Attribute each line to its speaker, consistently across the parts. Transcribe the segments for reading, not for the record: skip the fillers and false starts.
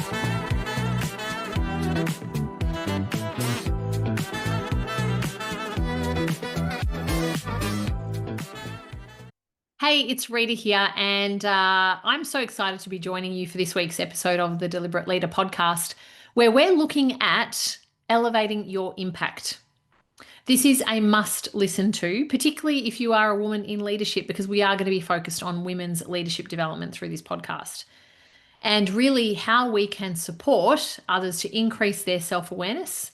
Speaker 1: Hey, it's Rita here, and I'm so excited to be joining you for this week's episode of the Deliberate Leader podcast, where we're looking at elevating your impact. This is a must listen to, particularly if you are a woman in leadership, because we are going to be focused on women's leadership development through this podcast, and really how we can support others to increase their self-awareness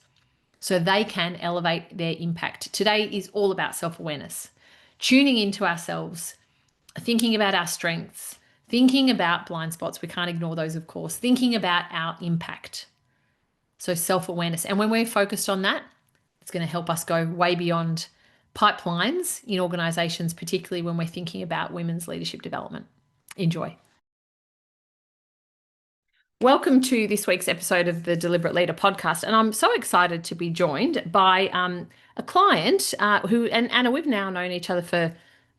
Speaker 1: so they can elevate their impact. Today is all about self-awareness, tuning into ourselves, thinking about our strengths, thinking about blind spots. We can't ignore those, of course. Thinking about our impact. So self-awareness. And when we're focused on that, it's going to help us go way beyond pipelines in organizations, particularly when we're thinking about women's leadership development. Enjoy. Welcome to this week's episode of the Deliberate Leader podcast. And I'm so excited to be joined by a client who, and Anna, we've now known each other for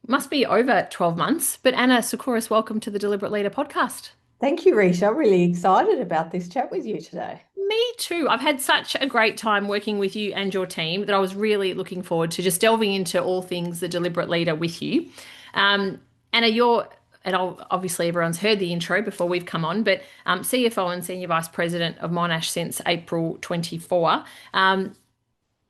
Speaker 1: must be over 12 months. But Anna Tsikouris, welcome to the Deliberate Leader podcast.
Speaker 2: Thank you, Rita. I'm really excited about this chat with you today.
Speaker 1: Me too. I've had such a great time working with you and your team that I was really looking forward to just delving into all things the Deliberate Leader with you. Anna, obviously everyone's heard the intro before we've come on, but CFO and Senior Vice President of Monash since April 24.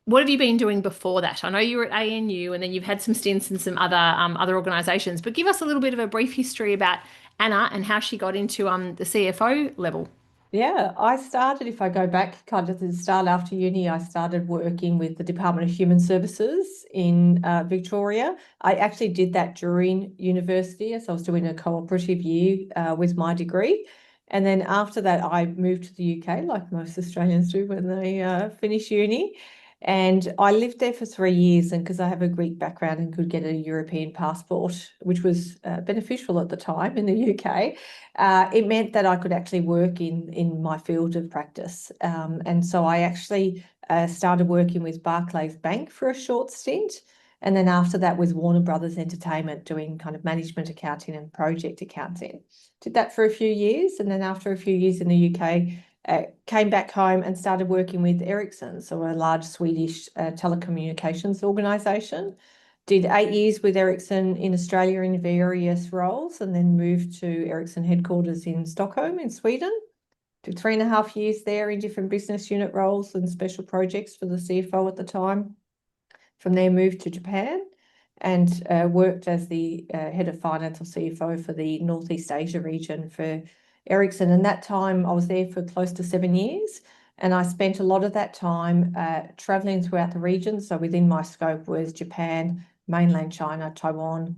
Speaker 1: What have you been doing before that? I know you were at ANU and then you've had some stints in some other organisations, but give us a little bit of a brief history about Anna and how she got into the CFO level.
Speaker 2: Yeah, I started, if I go back kind of to the start after uni, I started working with the Department of Human Services in Victoria. I actually did that during university as I was doing a cooperative year with my degree. And then after that, I moved to the UK, like most Australians do when they finish uni. And I lived there for 3 years, and because I have a Greek background and could get a European passport, which was beneficial at the time in the UK, it meant that I could actually work in my field of practice. And so I actually started working with Barclays Bank for a short stint. And then after that with Warner Brothers Entertainment, doing kind of management accounting and project accounting. Did that for a few years. And then after a few years in the UK, came back home and started working with Ericsson, so a large Swedish telecommunications organisation. Did 8 years with Ericsson in Australia in various roles, and then moved to Ericsson headquarters in Stockholm in Sweden. Did 3.5 years there in different business unit roles and special projects for the CFO at the time. From there, moved to Japan and worked as the head of finance or CFO for the Northeast Asia region for Ericsson. And that time I was there for close to 7 years, and I spent a lot of that time traveling throughout the region. So within my scope was Japan, mainland China, Taiwan,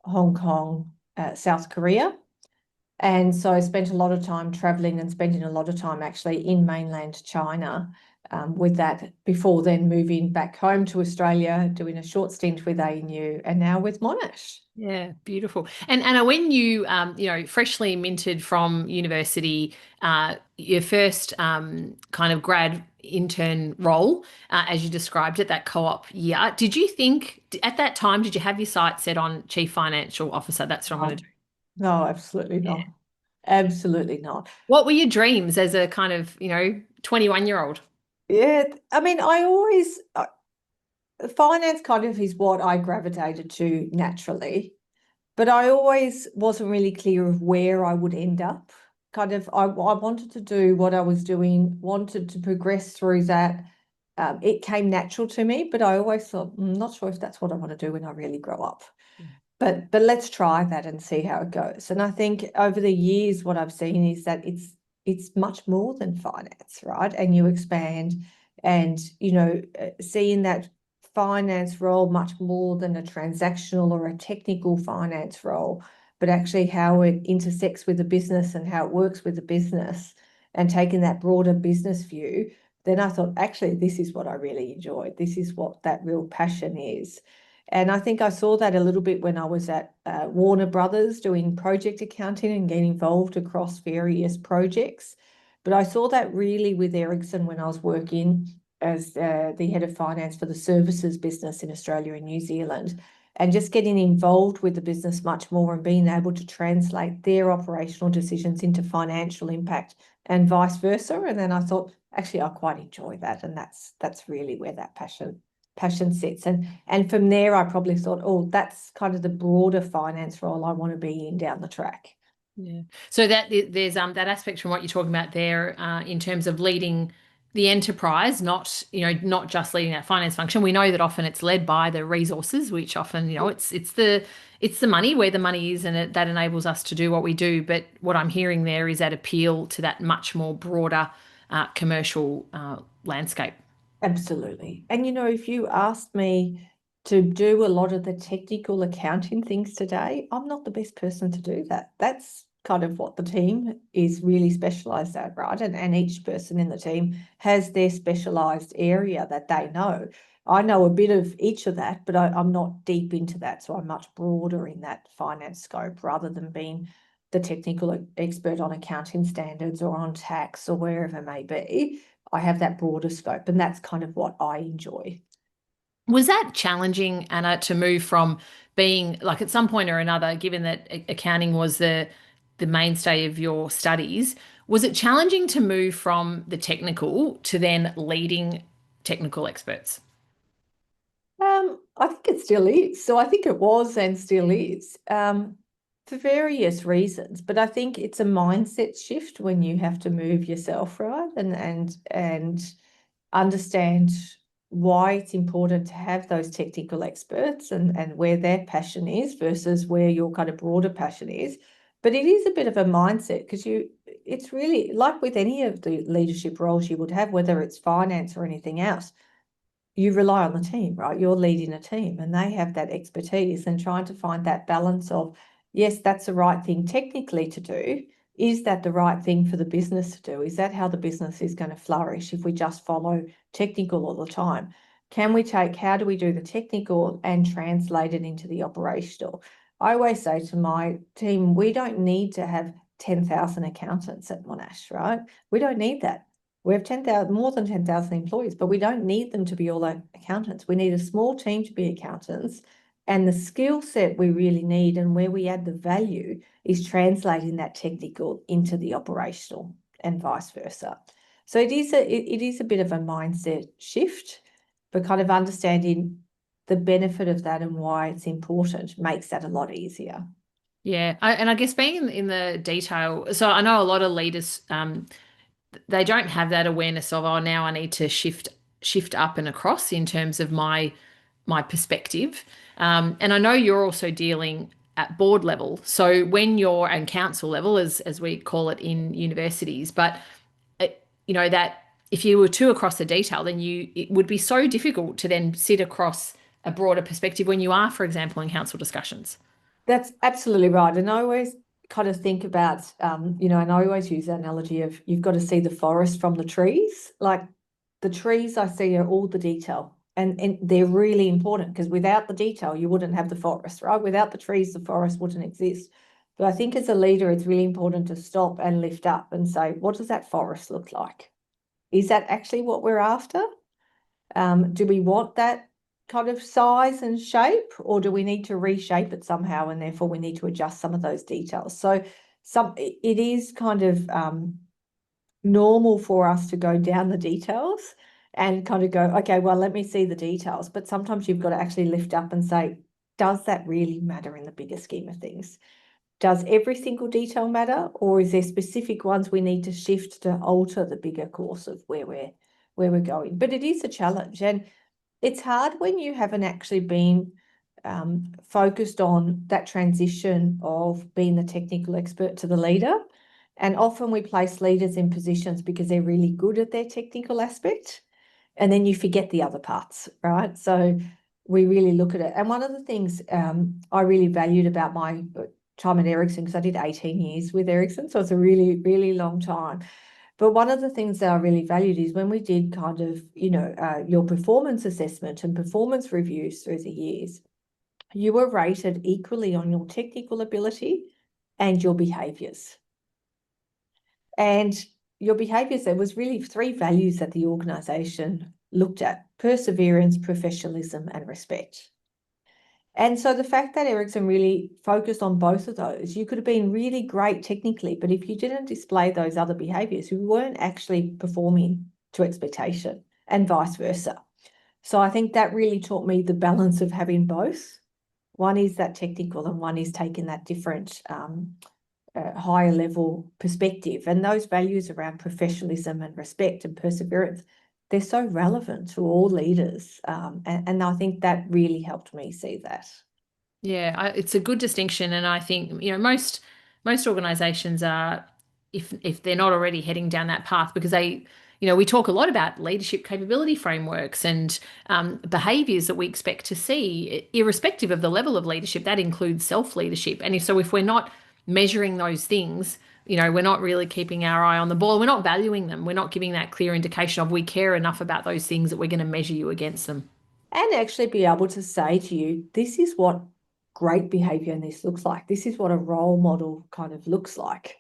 Speaker 2: Hong Kong, South Korea. And so I spent a lot of time traveling and spending a lot of time actually in mainland China with that, before then moving back home to Australia, doing a short stint with ANU, and now with Monash.
Speaker 1: Yeah, beautiful. And Anna, when you, freshly minted from university, your first kind of grad intern role, as you described it, that co-op year, did you think at that time, did you have your sights set on Chief Financial Officer? That's what I'm going to do.
Speaker 2: No, absolutely not. Absolutely not.
Speaker 1: What were your dreams as a kind of, 21-year-old?
Speaker 2: Yeah, I mean, finance kind of is what I gravitated to naturally, but I always wasn't really clear of where I would end up. Kind of, I wanted to do what I was doing, wanted to progress through that. It came natural to me, but I always thought, I'm not sure if that's what I want to do when I really grow up. But let's try that and see how it goes. And I think over the years, what I've seen is that it's much more than finance, right? And you expand and, seeing that finance role much more than a transactional or a technical finance role, but actually how it intersects with the business and how it works with the business, and taking that broader business view, then I thought, actually, this is what I really enjoyed. This is what that real passion is. And I think I saw that a little bit when I was at Warner Brothers doing project accounting and getting involved across various projects. But I saw that really with Ericsson when I was working as the head of finance for the services business in Australia and New Zealand. and just getting involved with the business much more and being able to translate their operational decisions into financial impact and vice versa. And then I thought, actually, I quite enjoy that. And that's really where that passion sits. And from there, I probably thought, oh, that's kind of the broader finance role I want to be in down the track.
Speaker 1: Yeah. So that there's that aspect from what you're talking about there, in terms of leading the enterprise, not just leading that finance function. We know that often it's led by the resources, which often it's the money, where the money is, and that enables us to do what we do. But what I'm hearing there is that appeal to that much more broader commercial landscape.
Speaker 2: Absolutely. And if you asked me to do a lot of the technical accounting things today, I'm not the best person to do that. That's kind of what the team is really specialised at, right? And each person in the team has their specialised area that they know. I know a bit of each of that, but I'm not deep into that. So I'm much broader in that finance scope rather than being the technical expert on accounting standards or on tax or wherever it may be. I have that broader scope, and that's kind of what I enjoy.
Speaker 1: Was that challenging, Anna, to move from being, like, at some point or another, given that accounting was the mainstay of your studies, was it challenging to move from the technical to then leading technical experts?
Speaker 2: I think it still is. So I think it was and still is, for various reasons. But I think it's a mindset shift when you have to move yourself, right? And understand why it's important to have those technical experts and where their passion is versus where your kind of broader passion is. But it is a bit of a mindset, because it's really like with any of the leadership roles you would have, whether it's finance or anything else, you rely on the team, right? You're leading a team and they have that expertise, and trying to find that balance of, yes, that's the right thing technically to do. Is that the right thing for the business to do? Is that how the business is going to flourish if we just follow technical all the time? How do we do the technical and translate it into the operational? I always say to my team, we don't need to have 10,000 accountants at Monash, right? We don't need that. We have 10,000, more than 10,000 employees, but we don't need them to be all accountants. We need a small team to be accountants, and the skill set we really need and where we add the value is translating that technical into the operational and vice versa. So it is a bit of a mindset shift, but kind of understanding the benefit of that and why it's important makes that a lot easier.
Speaker 1: Yeah, and I guess being in the detail. So I know a lot of leaders, they don't have that awareness of, oh, now I need to shift up and across in terms of my perspective. And I know you're also dealing at board level. So when you're and council level, as we call it in universities, but that if you were too across the detail, then it would be so difficult to then sit across a broader perspective when you are, for example, in council discussions.
Speaker 2: That's absolutely right. And I always kind of think about, and I always use that analogy of, you've got to see the forest from the trees. Like, the trees I see are all the detail, and they're really important, because without the detail, you wouldn't have the forest, right? Without the trees, the forest wouldn't exist. But I think as a leader, it's really important to stop and lift up and say, what does that forest look like? Is that actually what we're after? Do we want that kind of size and shape, or do we need to reshape it somehow, and therefore we need to adjust some of those details? So it is kind of normal for us to go down the details and kind of go, okay, well, let me see the details. But sometimes you've got to actually lift up and say, does that really matter in the bigger scheme of things? Does every single detail matter, or is there specific ones we need to shift to alter the bigger course of where we're going? But it is a challenge, and it's hard when you haven't actually been focused on that transition of being the technical expert to the leader. And often we place leaders in positions because they're really good at their technical aspect, and then you forget the other parts, right? So we really look at it. And one of the things I really valued about my time at Ericsson, because I did 18 years with Ericsson, so it's a really, really long time. But one of the things that I really valued is when we did kind of, your performance assessment and performance reviews through the years, you were rated equally on your technical ability and your behaviours. And your behaviours, there was really 3 values that the organisation looked at: perseverance, professionalism, and respect. And so the fact that Ericsson really focused on both of those, you could have been really great technically, but if you didn't display those other behaviours, you weren't actually performing to expectation, and vice versa. So I think that really taught me the balance of having both. One is that technical and one is taking that different higher level perspective. And those values around professionalism and respect and perseverance, they're so relevant to all leaders. And I think that really helped me see that.
Speaker 1: Yeah, it's a good distinction. And I think, most organizations are, if they're not already heading down that path, because we talk a lot about leadership capability frameworks and behaviors that we expect to see, irrespective of the level of leadership. That includes self-leadership. And if we're not measuring those things, we're not really keeping our eye on the ball. We're not valuing them. We're not giving that clear indication of we care enough about those things that we're going to measure you against them.
Speaker 2: And actually be able to say to you, this is what great behavior in this looks like. This is what a role model kind of looks like.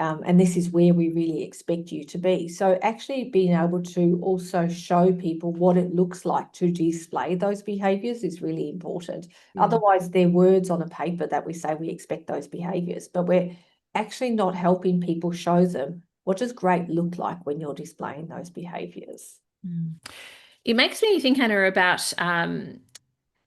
Speaker 2: And this is where we really expect you to be. So actually being able to also show people what it looks like to display those behaviours is really important.
Speaker 1: Yeah.
Speaker 2: Otherwise, they're words on a paper that we say we expect those behaviours, but we're actually not helping people show them what does great look like when you're displaying those behaviours.
Speaker 1: It makes me think, Hannah, about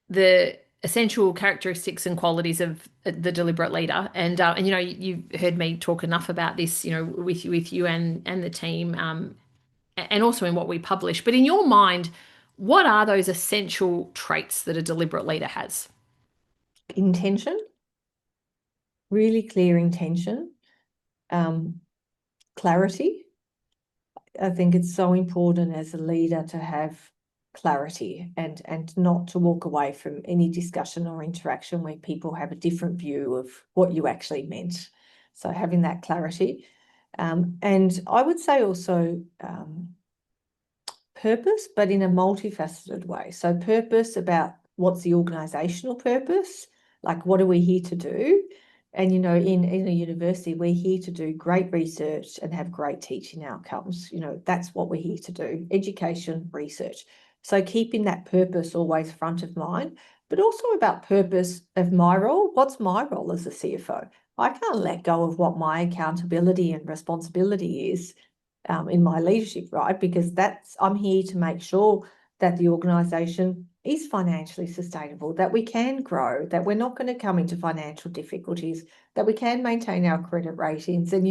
Speaker 1: the essential characteristics and qualities of the deliberate leader. And you've heard me talk enough about this, with you and the team, and also in what we publish. But in your mind, what are those essential traits that a deliberate leader has?
Speaker 2: Intention, really clear intention, clarity. I think it's so important as a leader to have clarity and not to walk away from any discussion or interaction where people have a different view of what you actually meant. So having that clarity. And I would say also purpose, but in a multifaceted way. So purpose about what's the organisational purpose, like what are we here to do? And, in a university, we're here to do great research and have great teaching outcomes. That's what we're here to do, education, research. So keeping that purpose always front of mind, but also about purpose of my role. What's my role as a CFO? I can't let go of what my accountability and responsibility is in my leadership, right? Because I'm here to make sure that the organisation is financially sustainable, that we can grow, that we're not going to come into financial difficulties, that we can maintain our credit ratings and,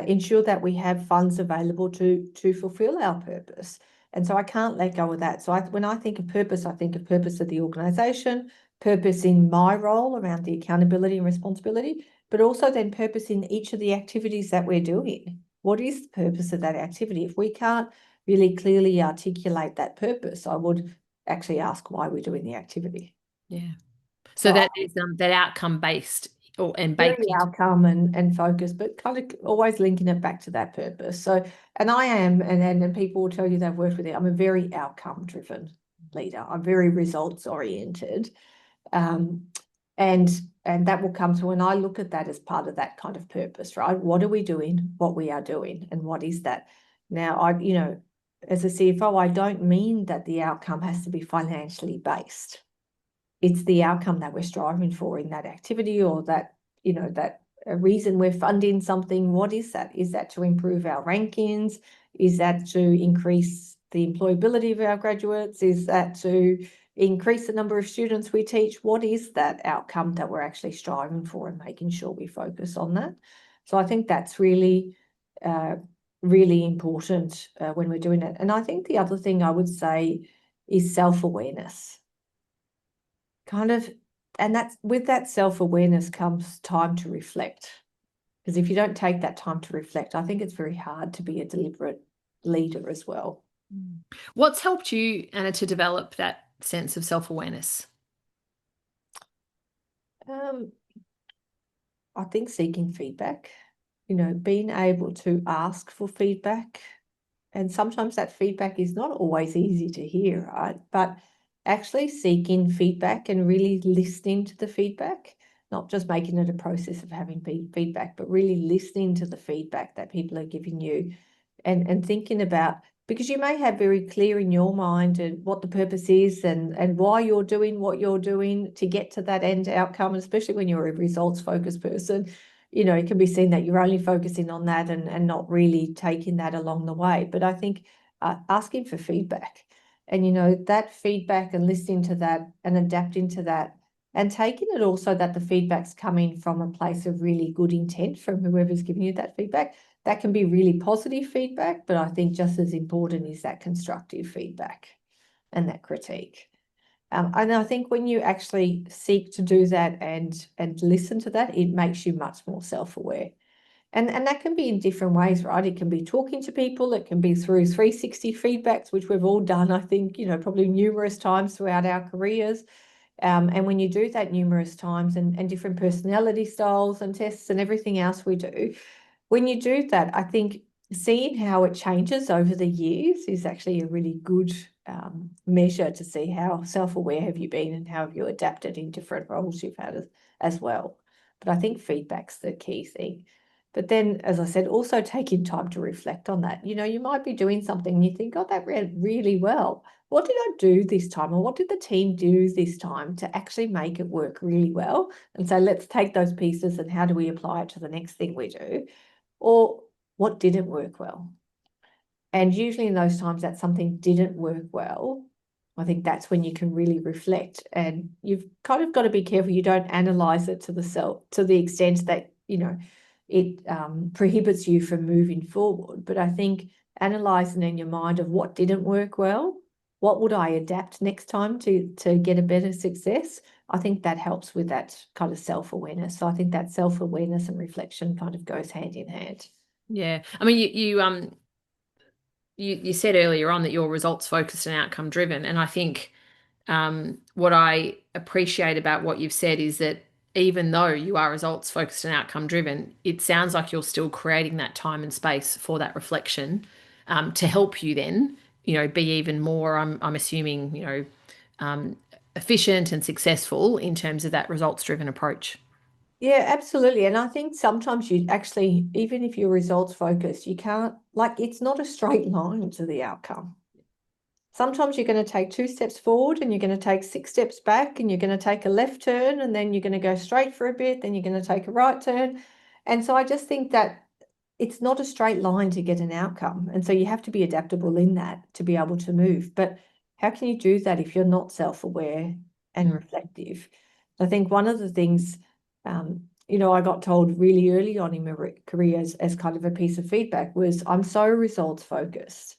Speaker 2: ensure that we have funds available to fulfil our purpose. And so I can't let go of that. So when I think of purpose, I think of purpose of the organisation, purpose in my role around the accountability and responsibility, but also then purpose in each of the activities that we're doing. What is the purpose of that activity? If we can't really clearly articulate that purpose, I would actually ask why we're doing the activity.
Speaker 1: Yeah. So that is that outcome based and baked
Speaker 2: very
Speaker 1: into
Speaker 2: outcome and focus, but kind of always linking it back to that purpose. So, and I am, and people will tell you they've worked with it. I'm a very outcome driven leader. I'm very results oriented. And that will come to when I look at that as part of that kind of purpose, right? What are we doing? What we are doing, and what is that? Now, as a CFO, I don't mean that the outcome has to be financially based. It's the outcome that we're striving for in that activity, or that that a reason we're funding something. What is that? Is that to improve our rankings? Is that to increase the employability of our graduates? Is that to increase the number of students we teach? What is that outcome that we're actually striving for, and making sure we focus on that? So I think that's really, really important when we're doing it. And I think the other thing I would say is self-awareness. And that's with that self-awareness comes time to reflect. Because if you don't take that time to reflect, I think it's very hard to be a deliberate leader as well.
Speaker 1: What's helped you, Anna, to develop that sense of self-awareness?
Speaker 2: I think seeking feedback, being able to ask for feedback. And sometimes that feedback is not always easy to hear, right? But actually seeking feedback and really listening to the feedback, not just making it a process of having feedback, but really listening to the feedback that people are giving you, and thinking about because you may have very clear in your mind and what the purpose is and why you're doing what you're doing to get to that end outcome, especially when you're a results focused person. It can be seen that you're only focusing on that and not really taking that along the way. But I think asking for feedback and, that feedback and listening to that and adapting to that and taking it also that the feedback's coming from a place of really good intent from whoever's giving you that feedback. That can be really positive feedback, but I think just as important is that constructive feedback and that critique. And I think when you actually seek to do that and listen to that, it makes you much more self-aware. And that can be in different ways, right? It can be talking to people, it can be through 360 feedbacks, which we've all done, I think, probably numerous times throughout our careers. And when you do that numerous times and different personality styles and tests and everything else we do, when you do that, I think seeing how it changes over the years is actually a really good measure to see how self-aware have you been and how have you adapted in different roles you've had as well. But I think feedback's the key thing. But then, as I said, also taking time to reflect on that. You might be doing something and you think, oh, that read really well. What did I do this time? Or what did the team do this time to actually make it work really well? And so let's take those pieces and how do we apply it to the next thing we do? Or what didn't work well? And usually in those times that something didn't work well, I think that's when you can really reflect. And you've kind of got to be careful you don't analyze it to the extent that, it prohibits you from moving forward. But I think analyzing in your mind of what didn't work well, what would I adapt next time to get a better success? I think that helps with that kind of self-awareness. So I think that self-awareness and reflection kind of goes hand in hand.
Speaker 1: Yeah. I mean, you said earlier on that you're results focused and outcome driven. And I think what I appreciate about what you've said is that even though you are results focused and outcome driven, it sounds like you're still creating that time and space for that reflection to help you then, be even more, I'm assuming, efficient and successful in terms of that results driven approach.
Speaker 2: Yeah, absolutely. And I think sometimes you actually, even if you're results focused, you can't, it's not a straight line to the outcome. Sometimes you're going to take 2 steps forward and you're going to take 6 steps back and you're going to take a left turn and then you're going to go straight for a bit, then you're going to take a right turn. And so I just think that it's not a straight line to get an outcome. And so you have to be adaptable in that to be able to move. But how can you do that if you're not self-aware and reflective? I think one of the things, I got told really early on in my career as kind of a piece of feedback was I'm so results focused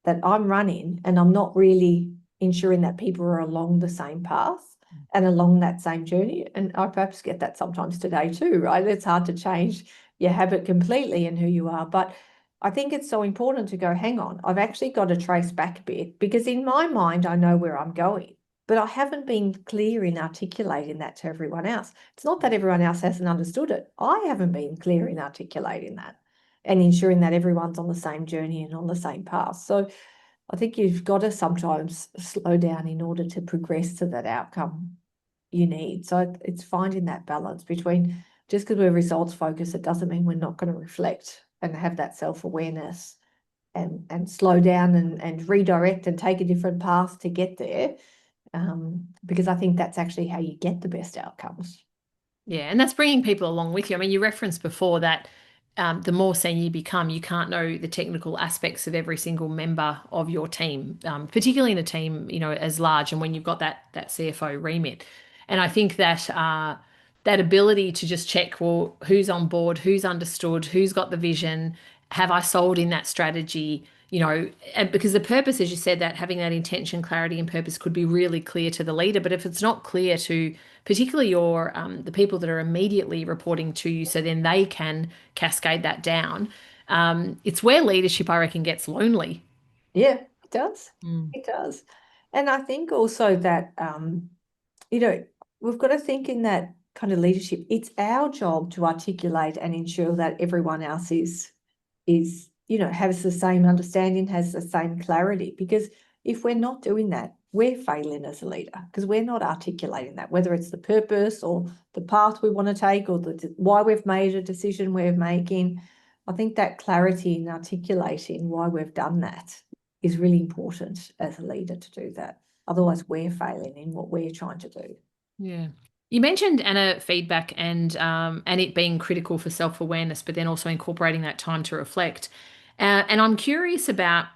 Speaker 2: that I'm running and I'm not really ensuring that people are along the same path and along that same journey. And I perhaps get that sometimes today too, right? It's hard to change your habit completely and who you are. But I think it's so important to go, hang on, I've actually got to trace back a bit because in my mind, I know where I'm going, but I haven't been clear in articulating that to everyone else. It's not that everyone else hasn't understood it. I haven't been clear in articulating that and ensuring that everyone's on the same journey and on the same path. So I think you've got to sometimes slow down in order to progress to that outcome you need. So it's finding that balance between just because we're results focused, it doesn't mean we're not going to reflect and have that self-awareness and slow down and redirect and take a different path to get there. Because I think that's actually how you get the best outcomes.
Speaker 1: Yeah, and that's bringing people along with you. I mean, you referenced before that the more senior you become, you can't know the technical aspects of every single member of your team, particularly in a team, as large and when you've got that CFO remit. And I think that that ability to just check, well, who's on board, who's understood, who's got the vision, have I sold in that strategy? And because the purpose, as you said, that having that intention, clarity, and purpose could be really clear to the leader. But if it's not clear to particularly your the people that are immediately reporting to you, so then they can cascade that down, it's where leadership, I reckon, gets lonely.
Speaker 2: Yeah, it does.
Speaker 1: Mm.
Speaker 2: It does. And I think also that, we've got to think in that kind of leadership, it's our job to articulate and ensure that everyone else is has the same understanding, has the same clarity. Because if we're not doing that, we're failing as a leader because we're not articulating that, whether it's the purpose or the path we want to take or why we've made a decision we're making. I think that clarity in articulating why we've done that is really important as a leader to do that. Otherwise, we're failing in what we're trying to do.
Speaker 1: Yeah. You mentioned, Anna, feedback and it being critical for self-awareness, but then also incorporating that time to reflect. And I'm curious about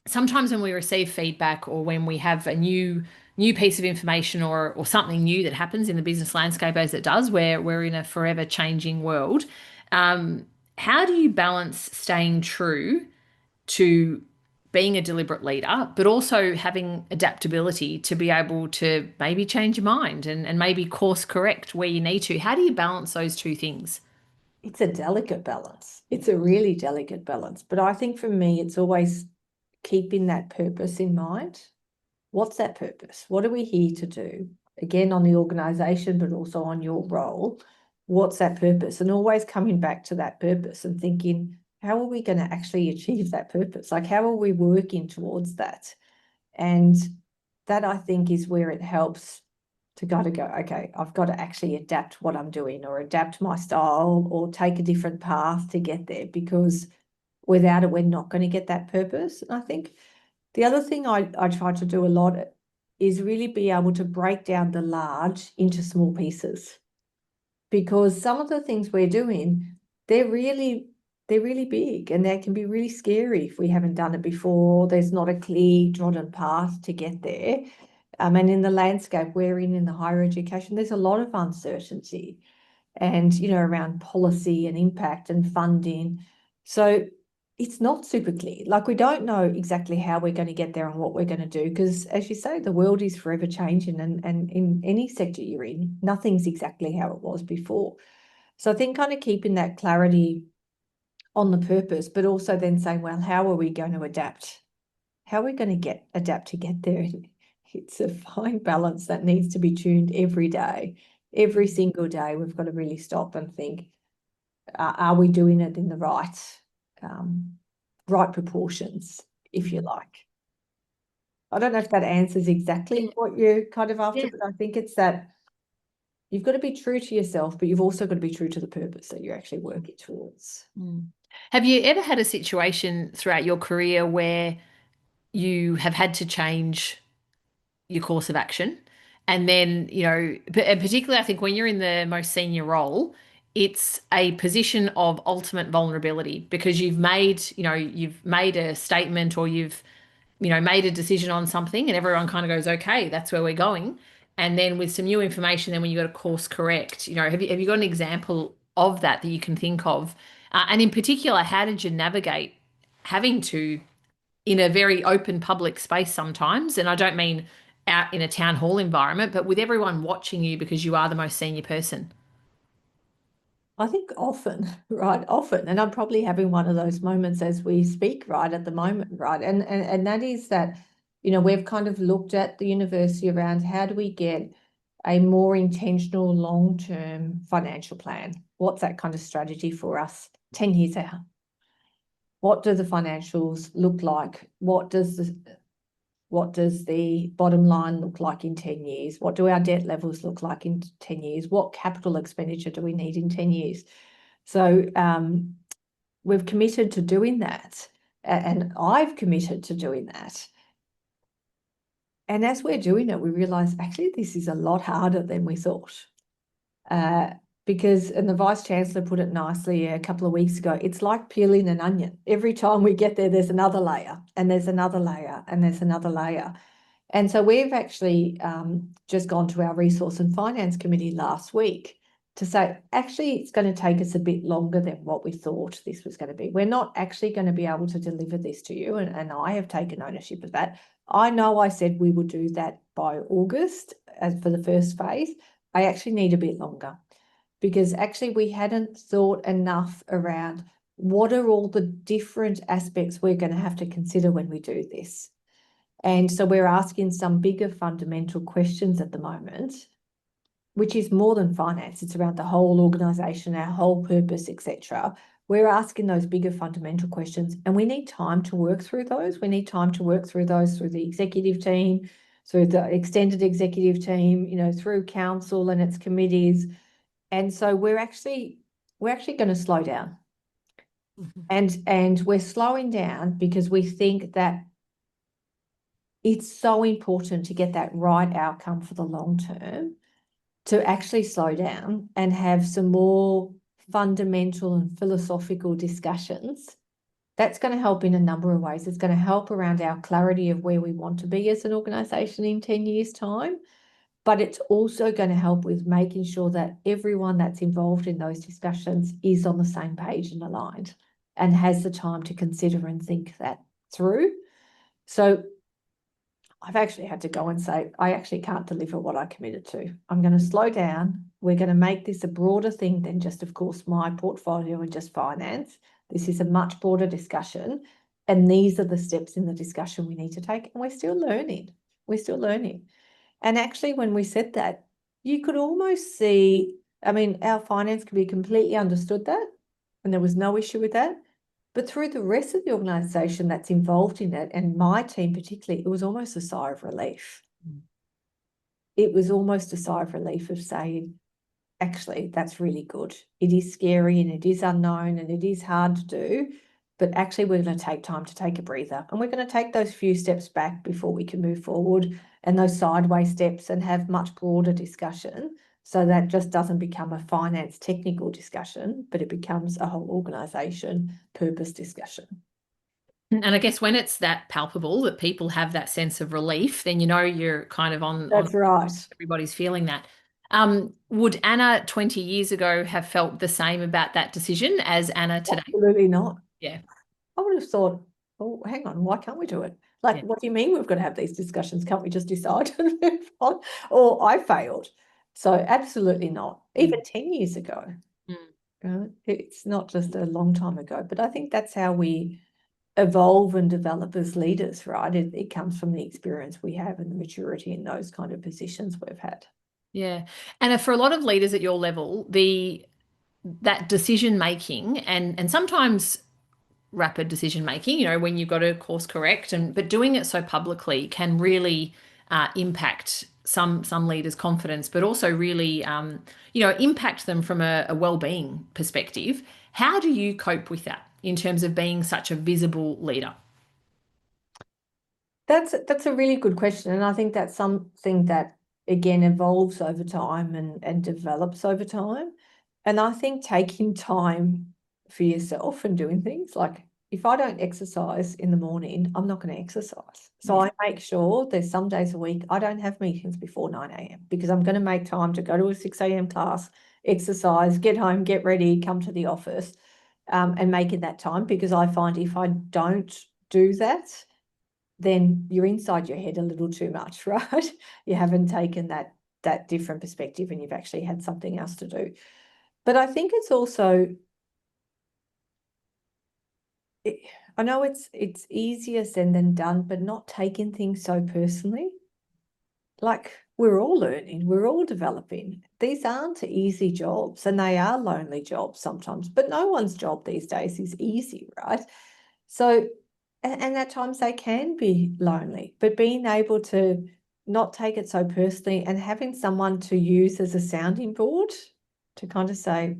Speaker 1: sometimes when we receive feedback or when we have a new piece of information or something new that happens in the business landscape, as it does, where we're in a forever changing world. How do you balance staying true to being a deliberate leader, but also having adaptability to be able to maybe change your mind and maybe course correct where you need to? How do you balance those two things?
Speaker 2: It's a delicate balance. It's a really delicate balance. But I think for me, it's always keeping that purpose in mind. What's that purpose? What are we here to do? Again, on the organisation, but also on your role. What's that purpose? And always coming back to that purpose and thinking, how are we going to actually achieve that purpose? Like, how are we working towards that? And that, I think, is where it helps to go, okay, I've got to actually adapt what I'm doing or adapt my style or take a different path to get there, because without it, we're not going to get that purpose. And I think the other thing I try to do a lot is really be able to break down the large into small pieces, because some of the things we're doing, they're really big and they can be really scary if we haven't done it before. There's not a clear trodden path to get there. And in the landscape we're in the higher education, there's a lot of uncertainty and, around policy and impact and funding. So it's not super clear. Like, we don't know exactly how we're going to get there and what we're going to do, because, as you say, the world is forever changing, and in any sector you're in, nothing's exactly how it was before. So I think kind of keeping that clarity on the purpose, but also then saying, well, how are we going to adapt? How are we going to adapt to get there? It's a fine balance that needs to be tuned every day. Every single day, we've got to really stop and think, are we doing it in the right proportions, if you like? I don't know if that answers exactly what you're kind of after, but I think it's that you've got to be true to yourself, but you've also got to be true to the purpose that you're actually working towards.
Speaker 1: Have you ever had a situation throughout your career where you have had to change your course of action? And then, and particularly, I think when you're in the most senior role, it's a position of ultimate vulnerability, because you've made a statement, or you've, made a decision on something, and everyone kind of goes, okay, that's where we're going. And then with some new information, then when you got to course correct, have you got an example of that you can think of? And in particular, how did you navigate having to, in a very open public space sometimes, and I don't mean out in a town hall environment, but with everyone watching you because you are the most senior person?
Speaker 2: I think often, right? Often. And I'm probably having one of those moments as we speak right at the moment, right? And that is that, we've kind of looked at the university around how do we get a more intentional long-term financial plan? What's that kind of strategy for us 10 years out? What do the financials look like? What does the bottom line look like in 10 years? What do our debt levels look like in 10 years? What capital expenditure do we need in 10 years? So we've committed to doing that, and I've committed to doing that. And as we're doing it, we realise actually this is a lot harder than we thought. Because, and the Vice-Chancellor put it nicely a couple of weeks ago, it's like peeling an onion. Every time we get there, there's another layer, and there's another layer, and there's another layer. And so we've actually just gone to our Resource and Finance Committee last week to say, actually, it's going to take us a bit longer than what we thought this was going to be. We're not actually going to be able to deliver this to you, and I have taken ownership of that. I know I said we would do that by August as for the first phase. I actually need a bit longer, because actually we hadn't thought enough around what are all the different aspects we're going to have to consider when we do this. And so we're asking some bigger fundamental questions at the moment, which is more than finance. It's around the whole organisation, our whole purpose, etc. We're asking those bigger fundamental questions, and we need time to work through those. We need time to work through those through the executive team, through the extended executive team, through council and its committees. And so we're actually going to slow down. And we're slowing down because we think that it's so important to get that right outcome for the long term, to actually slow down and have some more fundamental and philosophical discussions. That's going to help in a number of ways. It's going to help around our clarity of where we want to be as an organisation in 10 years' time, but it's also going to help with making sure that everyone that's involved in those discussions is on the same page and aligned and has the time to consider and think that through. So I've actually had to go and say, I actually can't deliver what I committed to. I'm going to slow down. We're going to make this a broader thing than just, of course, my portfolio and just finance. This is a much broader discussion. And these are the steps in the discussion we need to take. And we're still learning. We're still learning. And actually, when we said that, you could almost see, I mean, our finance committee completely understood that, and there was no issue with that. But through the rest of the organisation that's involved in it, and my team particularly, it was almost a sigh of relief. It was almost a sigh of relief of saying, actually, that's really good. It is scary and it is unknown and it is hard to do, but actually we're going to take time to take a breather, and we're going to take those few steps back before we can move forward, and those sideways steps, and have much broader discussion, so that just doesn't become a finance technical discussion, but it becomes a whole organisation purpose discussion.
Speaker 1: And I guess when it's that palpable that people have that sense of relief, then you know you're kind of on.
Speaker 2: That's right.
Speaker 1: Everybody's feeling that. Would Anna 20 years ago have felt the same about that decision as Anna today?
Speaker 2: Absolutely not.
Speaker 1: Yeah.
Speaker 2: I would have thought, oh, hang on, why can't we do it? Like,
Speaker 1: Yeah.
Speaker 2: what do you mean we've got to have these discussions? Can't we just decide and move on? Or I failed. So absolutely not. Even 10 years ago. It's not just a long time ago, but I think that's how we evolve and develop as leaders, right? It comes from the experience we have and the maturity in those kind of positions we've had.
Speaker 1: Yeah. And for a lot of leaders at your level, that decision making and sometimes rapid decision making, you know, when you've got to course correct, but doing it so publicly can really impact some leaders' confidence, but also really impact them from a well-being perspective. How do you cope with that in terms of being such a visible leader?
Speaker 2: That's a really good question, and I think that's something that again evolves over time and develops over time. And I think taking time for yourself and doing things like, if I don't exercise in the morning, I'm not going to exercise. So I make sure there's some days a week I don't have meetings before 9 a.m. because I'm going to make time to go to a 6 a.m. class, exercise, get home, get ready, come to the office, and make it that time, because I find if I don't do that, then you're inside your head a little too much, right? You haven't taken that different perspective and you've actually had something else to do. But I think it's also, I know it's easier said than done, but not taking things so personally. Like, we're all learning, we're all developing. These aren't easy jobs, and they are lonely jobs sometimes, but no one's job these days is easy, right? So, and at times they can be lonely, but being able to not take it so personally and having someone to use as a sounding board to kind of say,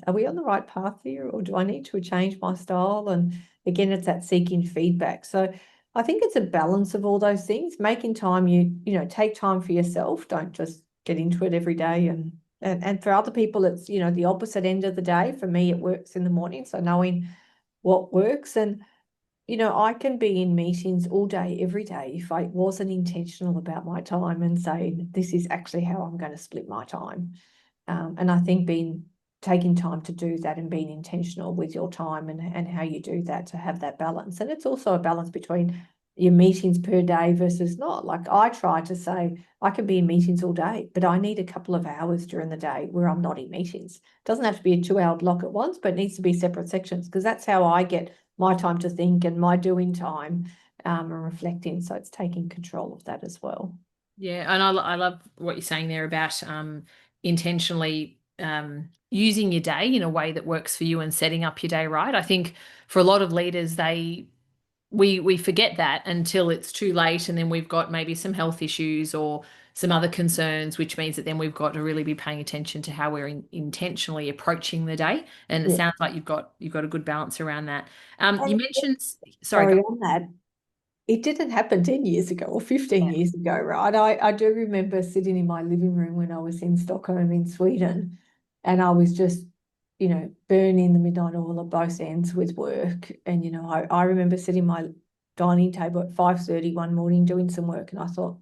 Speaker 2: are we on the right path here, or do I need to change my style? And again, it's that seeking feedback. So I think it's a balance of all those things, making time, you know, take time for yourself. Don't just get into it every day. And for other people, it's, you know, the opposite end of the day. For me, it works in the morning. So knowing what works. And, you know, I can be in meetings all day, every day, if I wasn't intentional about my time and saying, this is actually how I'm going to split my time. And I think taking time to do that and being intentional with your time and how you do that, to have that balance. And it's also a balance between your meetings per day versus not. Like, I try to say I can be in meetings all day, but I need a couple of hours during the day where I'm not in meetings. It doesn't have to be a 2-hour block at once, but it needs to be separate sections, because that's how I get my time to think and my doing time and reflecting. So it's taking control of that as well.
Speaker 1: Yeah, and I love what you're saying there about intentionally using your day in a way that works for you and setting up your day right. I think for a lot of leaders, we forget that until it's too late, and then we've got maybe some health issues or some other concerns, which means that then we've got to really be paying attention to how we're intentionally approaching the day. And it sounds like you've got a good balance around that. You mentioned, sorry,
Speaker 2: on that. it didn't happen 10 years ago or 15 years ago, right? I do remember sitting in my living room when I was in Stockholm in Sweden, and I was just, burning the midnight oil at both ends with work. And, I remember sitting at my dining table at 5:30 one morning doing some work, and I thought,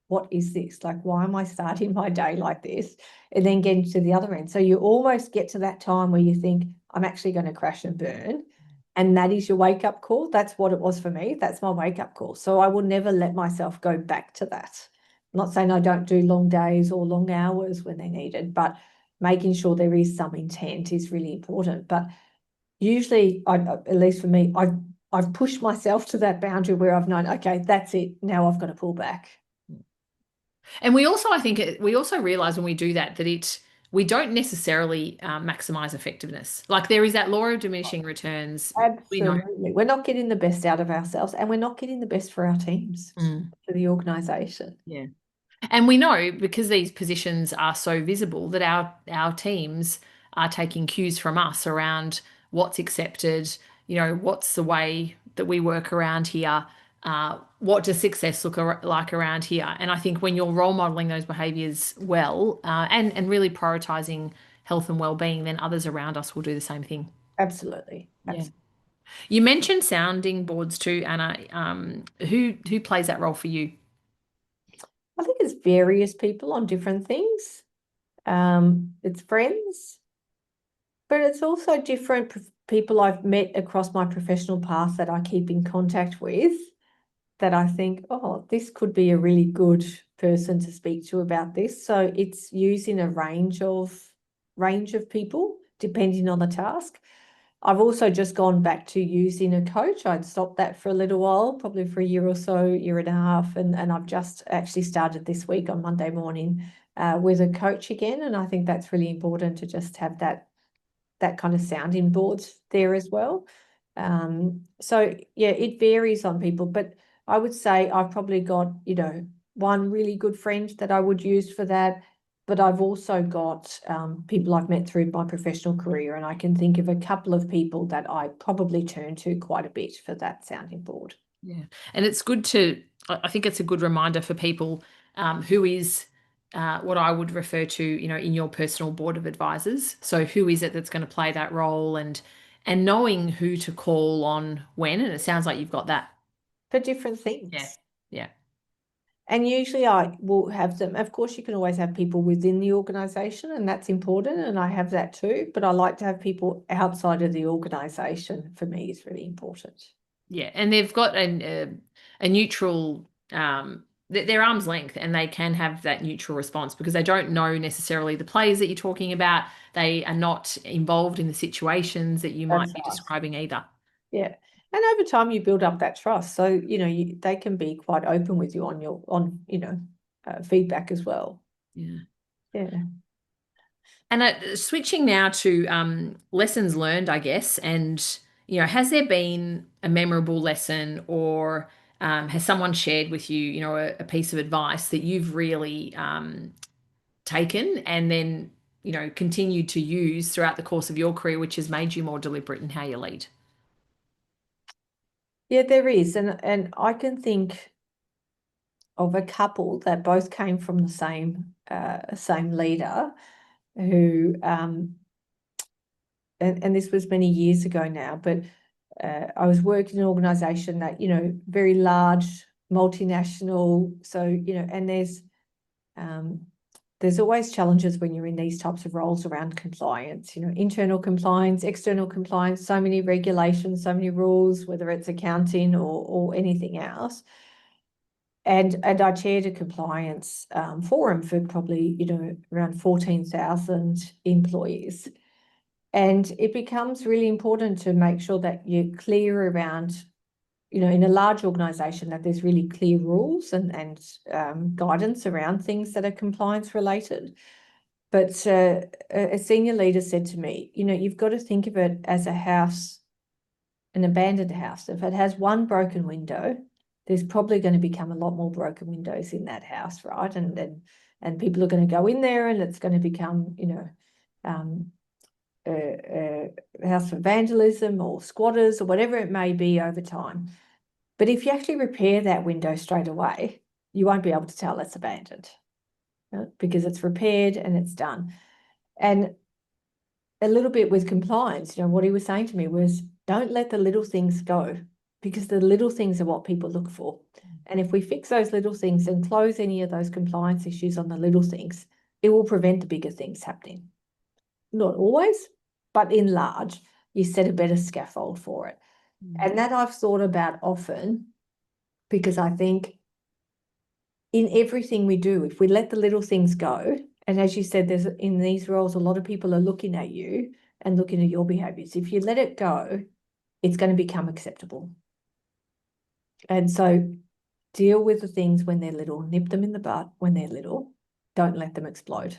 Speaker 2: what is this? Like, why am I starting my day like this? And then getting to the other end. So you almost get to that time where you think, I'm actually going to crash and burn. And that is your wake-up call. That's what it was for me. That's my wake-up call. So I will never let myself go back to that. I'm not saying I don't do long days or long hours when they're needed, but making sure there is some intent is really important. But usually, at least for me, I've pushed myself to that boundary where I've known, okay, that's it. Now I've got to pull back.
Speaker 1: And we also, I think, we also realize when we do that we don't necessarily maximize effectiveness. Like there is that law of diminishing returns.
Speaker 2: Absolutely. We're not getting the best out of ourselves, and we're not getting the best for our teams, for the organisation.
Speaker 1: Yeah. And we know because these positions are so visible that our teams are taking cues from us around what's accepted, what's the way that we work around here, what does success look like around here. And I think when you're role modeling those behaviors well, and really prioritizing health and well-being, then others around us will do the same thing.
Speaker 2: Absolutely.
Speaker 1: Yeah. You mentioned sounding boards too, Anna. Who plays that role for you?
Speaker 2: I think it's various people on different things. It's friends, but it's also different people I've met across my professional path that I keep in contact with, that I think, oh, this could be a really good person to speak to about this. So it's using a range of people depending on the task. I've also just gone back to using a coach. I'd stopped that for a little while, probably for a year or so, year and a half, and I've just actually started this week on Monday morning with a coach again. And I think that's really important to just have that kind of sounding board there as well. So yeah, it varies on people, but I would say I've probably got, one really good friend that I would use for that. But I've also got people I've met through my professional career, and I can think of a couple of people that I probably turn to quite a bit for that sounding board.
Speaker 1: Yeah. And it's good I think it's a good reminder for people who is what I would refer to, in your personal board of advisors. So who is it that's going to play that role, and knowing who to call on when. And it sounds like you've got that.
Speaker 2: For different things.
Speaker 1: Yeah. Yeah.
Speaker 2: And usually I will have them. Of course, you can always have people within the organisation, and that's important. And I have that too. But I like to have people outside of the organisation. For me, is really important.
Speaker 1: Yeah. And they've got a neutral, they're arm's length, and they can have that neutral response because they don't know necessarily the plays that you're talking about. They are not involved in the situations that you might be describing either.
Speaker 2: Yeah. And over time, you build up that trust. So, they can be quite open with you on feedback as well.
Speaker 1: Yeah.
Speaker 2: Yeah.
Speaker 1: And switching now to lessons learned, I guess, and, has there been a memorable lesson, or has someone shared with you, a piece of advice that you've really taken and then, continued to use throughout the course of your career, which has made you more deliberate in how you lead?
Speaker 2: Yeah, there is. And I can think of a couple that both came from the same leader who, and this was many years ago now, but I was working in an organisation that, very large, multinational. So, and there's always challenges when you're in these types of roles around compliance, internal compliance, external compliance, so many regulations, so many rules, whether it's accounting or anything else. And I chaired a compliance forum for probably, around 14,000 employees. And it becomes really important to make sure that you're clear around, in a large organisation, that there's really clear rules and guidance around things that are compliance related. But a senior leader said to me, you've got to think of it as a house, an abandoned house. If it has one broken window, there's probably going to become a lot more broken windows in that house, right? And people are going to go in there, and it's going to become, a house for vandalism or squatters or whatever it may be over time. But if you actually repair that window straight away, you won't be able to tell it's abandoned, because it's repaired and it's done. And a little bit with compliance, what he was saying to me was, don't let the little things go, because the little things are what people look for. And if we fix those little things and close any of those compliance issues on the little things, it will prevent the bigger things happening. Not always, but in large, you set a better scaffold for it. And that I've thought about often, because I think in everything we do, if we let the little things go, and as you said, there's in these roles, a lot of people are looking at you and looking at your behaviors. If you let it go, it's going to become acceptable. And so deal with the things when they're little, nip them in the bud when they're little, don't let them explode.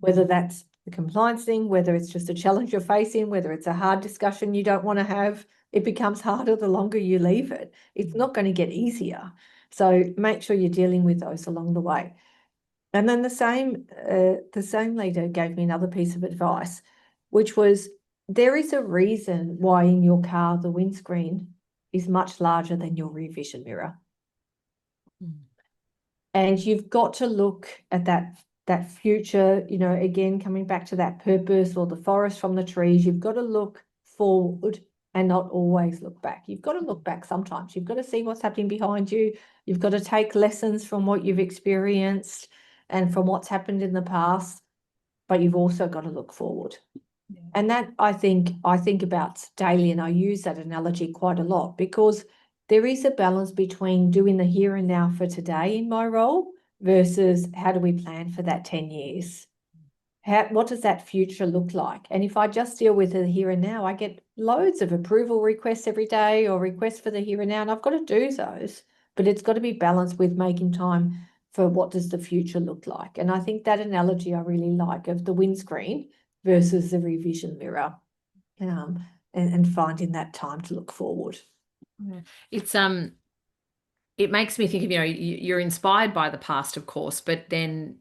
Speaker 2: Whether that's the compliance thing, whether it's just a challenge you're facing, whether it's a hard discussion you don't want to have, it becomes harder the longer you leave it. It's not going to get easier. So make sure you're dealing with those along the way. And then the same leader gave me another piece of advice, which was, there is a reason why in your car the windscreen is much larger than your rear vision mirror. And you've got to look at that future, again, coming back to that purpose or the forest from the trees, you've got to look forward and not always look back. You've got to look back sometimes. You've got to see what's happening behind you. You've got to take lessons from what you've experienced and from what's happened in the past, but you've also got to look forward. Yeah. And that I think about daily, and I use that analogy quite a lot, because there is a balance between doing the here and now for today in my role versus how do we plan for that 10 years? What does that future look like? And if I just deal with the here and now, I get loads of approval requests every day or requests for the here and now, and I've got to do those, but it's got to be balanced with making time for what does the future look like. And I think that analogy I really like, of the windscreen versus the rear vision mirror, and finding that time to look forward.
Speaker 1: It's it makes me think of, you're inspired by the past, of course, but then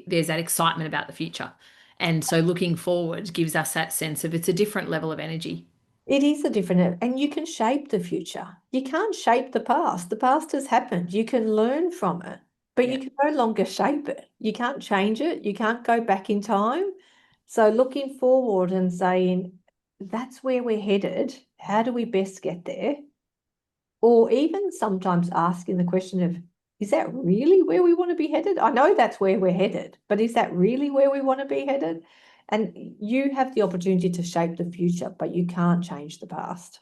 Speaker 1: there's that excitement about the future. And so looking forward gives us that sense of, it's a different level of energy.
Speaker 2: It is a different, and you can shape the future. You can't shape the past. The past has happened. You can learn from it, but you can no longer shape it. You can't change it. You can't go back in time. So looking forward and saying, that's where we're headed. How do we best get there? Or even sometimes asking the question of, is that really where we want to be headed? I know that's where we're headed, but is that really where we want to be headed? And you have the opportunity to shape the future, but you can't change the past.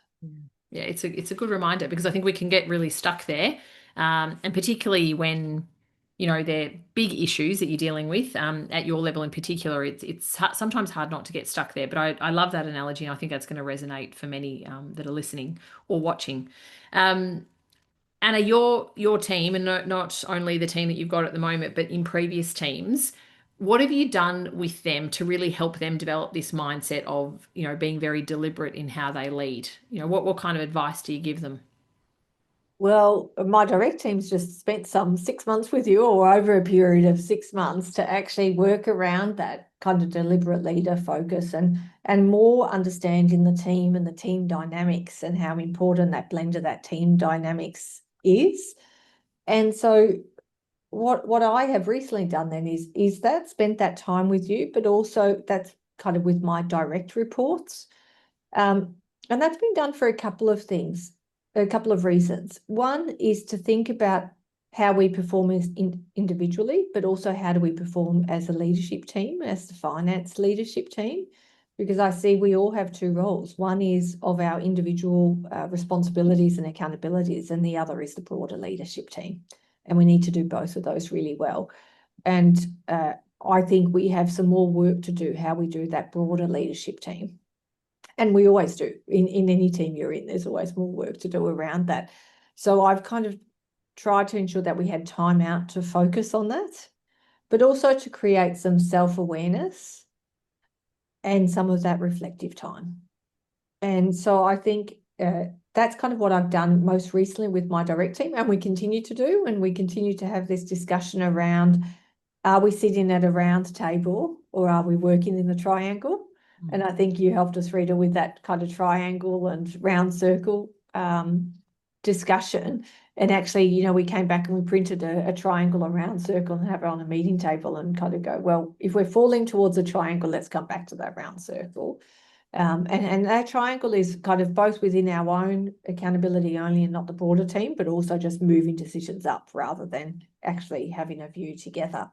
Speaker 1: Yeah, it's a good reminder, because I think we can get really stuck there. And particularly when, they're big issues that you're dealing with at your level in particular, it's sometimes hard not to get stuck there. But I love that analogy, and I think that's going to resonate for many that are listening or watching. Anna, your team, and not only the team that you've got at the moment, but in previous teams, what have you done with them to really help them develop this mindset of, being very deliberate in how they lead? What kind of advice do you give them?
Speaker 2: Well, my direct team's just spent some 6 months with you, or over a period of 6 months, to actually work around that kind of deliberate leader focus and more understanding the team and the team dynamics and how important that blend of that team dynamics is. And so what I have recently done then is that spent that time with you, but also that's kind of with my direct reports. And that's been done for a couple of things. A couple of reasons. One is to think about how we perform as individually, but also how do we perform as a leadership team, as the finance leadership team, because I see we all have two roles. One is of our individual responsibilities and accountabilities, and the other is the broader leadership team. And we need to do both of those really well. And I think we have some more work to do, how we do that broader leadership team. And we always do. In any team you're in, there's always more work to do around that. So I've kind of tried to ensure that we had time out to focus on that, but also to create some self-awareness and some of that reflective time. And so I think that's kind of what I've done most recently with my direct team, and we continue to do, and we continue to have this discussion around, are we sitting at a round table or are we working in a triangle? And I think you helped us, Rita, with that kind of triangle and round circle discussion. And actually, you know, we came back and we printed a triangle, a round circle, and have it on a meeting table and kind of go, well, if we're falling towards a triangle, let's come back to that round circle. And that triangle is kind of both within our own accountability only and not the broader team, but also just moving decisions up rather than actually having a view together.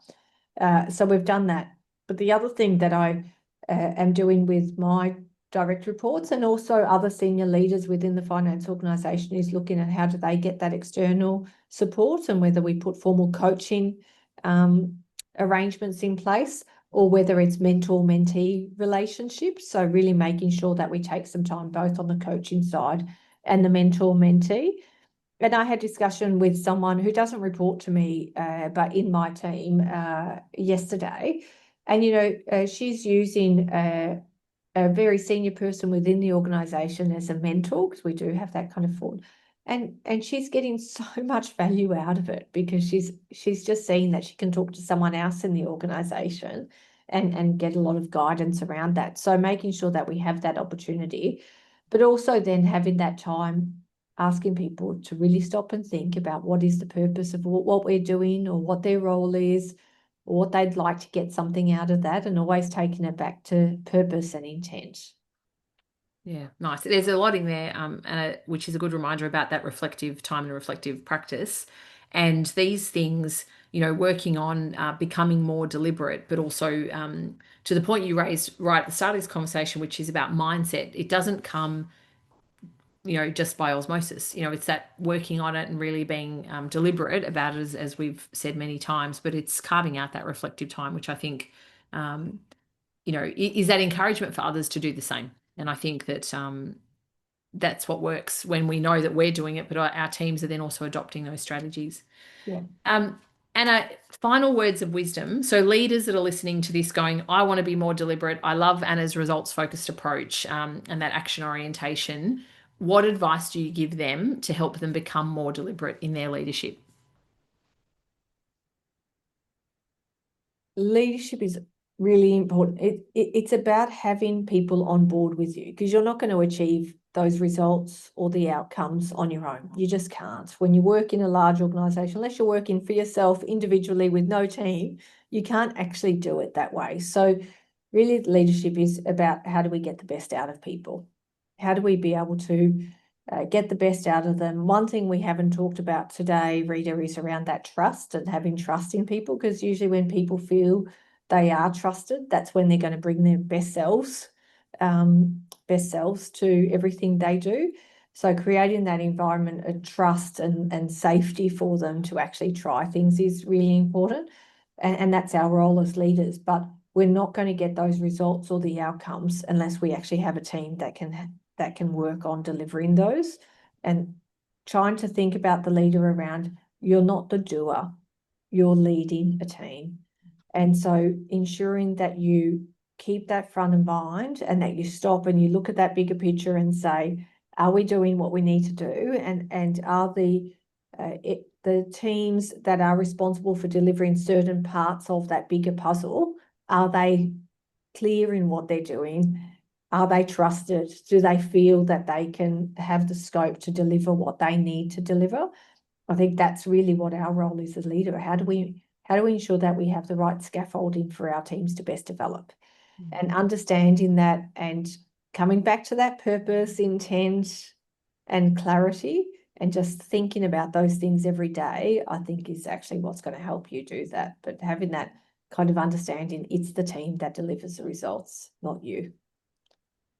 Speaker 2: So we've done that. But the other thing that I am doing with my direct reports and also other senior leaders within the finance organisation is looking at how do they get that external support, and whether we put formal coaching arrangements in place, or whether it's mentor-mentee relationships. So really making sure that we take some time both on the coaching side and the mentor-mentee. And I had discussion with someone who doesn't report to me, but in my team yesterday. And, you know, she's using a very senior person within the organisation as a mentor, because we do have that kind of thought. And she's getting so much value out of it, because she's just seeing that she can talk to someone else in the organisation and get a lot of guidance around that. So making sure that we have that opportunity, but also then having that time asking people to really stop and think about what is the purpose of what we're doing, or what their role is, or what they'd like to get something out of that, and always taking it back to purpose and intent.
Speaker 1: Yeah, nice. There's a lot in there, which is a good reminder about that reflective time and reflective practice. And these things, you know, working on becoming more deliberate, but also to the point you raised right at the start of this conversation, which is about mindset. It doesn't come, you know, just by osmosis. You know, it's that working on it and really being deliberate about it, as we've said many times, but it's carving out that reflective time, which I think, you know, is that encouragement for others to do the same. And I think that that's what works when we know that we're doing it, but our teams are then also adopting those strategies.
Speaker 2: Yeah.
Speaker 1: Anna, final words of wisdom. So leaders that are listening to this going, I want to be more deliberate. I love Anna's results-focused approach and that action orientation. What advice do you give them to help them become more deliberate in their leadership?
Speaker 2: Leadership is really important. It's about having people on board with you, because you're not going to achieve those results or the outcomes on your own. You just can't. When you work in a large organisation, unless you're working for yourself individually with no team, you can't actually do it that way. So really, leadership is about how do we get the best out of people? How do we be able to get the best out of them? One thing we haven't talked about today, Rita, is around that trust and having trust in people, because usually when people feel they are trusted, that's when they're going to bring their best selves to everything they do. So creating that environment of trust and safety for them to actually try things is really important. And that's our role as leaders. But we're not going to get those results or the outcomes unless we actually have a team that can work on delivering those. And trying to think about the leader around, you're not the doer, you're leading a team. And so ensuring that you keep that front of mind, and that you stop and you look at that bigger picture and say, are we doing what we need to do? And are the teams that are responsible for delivering certain parts of that bigger puzzle, are they clear in what they're doing? Are they trusted? Do they feel that they can have the scope to deliver what they need to deliver? I think that's really what our role is as a leader. How do we ensure that we have the right scaffolding for our teams to best develop? And understanding that and coming back to that purpose, intent, and clarity, and just thinking about those things every day, I think is actually what's going to help you do that. But having that kind of understanding, it's the team that delivers the results, not you.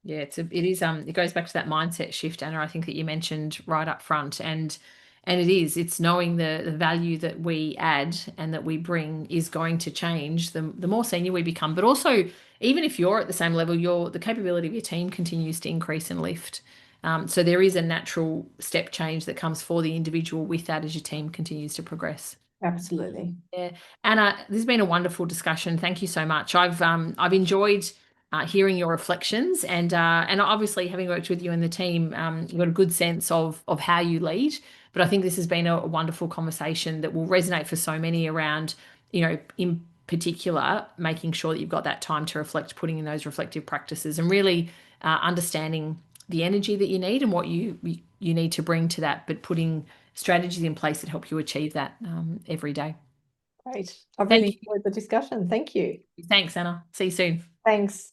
Speaker 1: Yeah, it goes back to that mindset shift, Anna, I think that you mentioned right up front. And it's knowing the value that we add and that we bring is going to change the more senior we become. But also, even if you're at the same level, the capability of your team continues to increase and lift. So there is a natural step change that comes for the individual with that as your team continues to progress.
Speaker 2: Absolutely.
Speaker 1: Yeah. Anna, this has been a wonderful discussion. Thank you so much. I've enjoyed hearing your reflections, and obviously having worked with you and the team, you've got a good sense of how you lead. But I think this has been a wonderful conversation that will resonate for so many around, you know, in particular, making sure that you've got that time to reflect, putting in those reflective practices, and really understanding the energy that you need and what you you need to bring to that, but putting strategies in place that help you achieve that every day.
Speaker 2: Great. I
Speaker 1: Thank
Speaker 2: really
Speaker 1: you.
Speaker 2: enjoyed the discussion. Thank you.
Speaker 1: Thanks, Anna. See you soon.
Speaker 2: Thanks.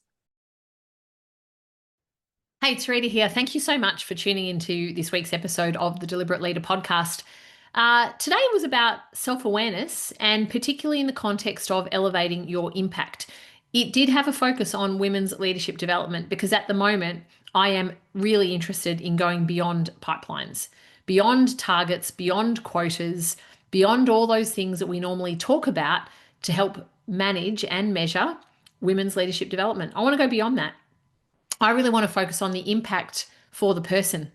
Speaker 1: Hey, it's Rita here. Thank you so much for tuning into this week's episode of the Deliberate Leader podcast. Today was about self-awareness, and particularly in the context of elevating your impact. It did have a focus on women's leadership development because at the moment I am really interested in going beyond pipelines, beyond targets, beyond quotas, beyond all those things that we normally talk about to help manage and measure women's leadership development. I want to go beyond that. I really want to focus on the impact for the person.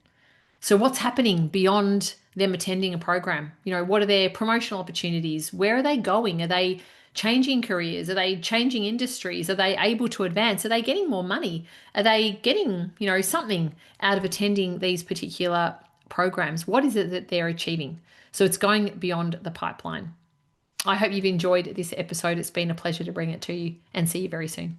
Speaker 1: So what's happening beyond them attending a program? You know, what are their promotional opportunities? Where are they going? Are they changing careers? Are they changing industries? Are they able to advance? Are they getting more money? Are they getting, you know, something out of attending these particular programs? What is it that they're achieving? So it's going beyond the pipeline. I hope you've enjoyed this episode. It's been a pleasure to bring it to you, and see you very soon.